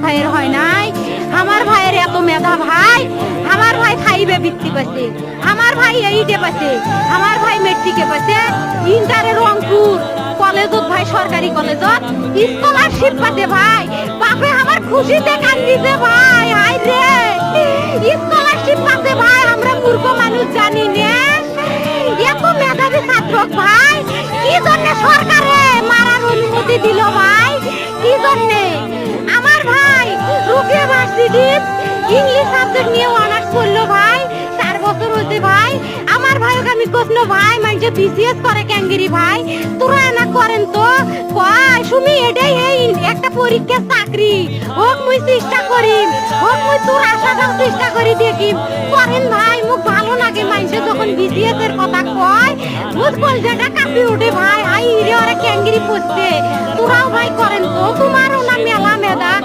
ভাইয়ের হয় নাই, আমার ভাইয়ের এত মেধা ভাই, আমার ভাই খাইবে বৃত্তি পাইছে, আমার ভাই এইটে পাইছে, আমার ভাই মেট্রিকে পাইছে, ইন্টারে রংপুর কলেজত ভাই সরকারি কলেজত স্কলারশিপ পাতে ভাই, বাপে আমার খুশিতে কান্দিছে ভাই, হাই রে স্কলারশিপ পাতে ভাই, আমরা মূর্খ মানুষ জানি নে এত মেধাবী ছাত্র ভাই, কি জন্য সরকারে মারার অনুমতি দিল ভাই, কি জন্যে? আমার ভাই রুকিয়া ভার্সিটি ইংলিশ সাবজেক্ট নিয়ে অনার্স করলো ভাই, 4 বছর হয়েছে ভাই, আমার ভাইকে আমি কইলো ভাই মানে বিসিএস করে ক্যাঙ্গেরি ভাই, তোরা না করেন তো কয় সুমি এটাই এই একটা পরীক্ষা চাকরি হোক মুই চেষ্টা করি, হোক মুই তোর আশাটাও চেষ্টা করি দেখি করেন ভাই, মুখ ভালো লাগে মানুষে যখন বিসিএস এর কথা কয়, বুঝ বল যেটা কাঁপি উঠে ভাই, হাই রে ওরা ক্যাঙ্গেরি পড়ছে, তোরাও ভাই করেন তো, তোমারও না মেলা মেধা।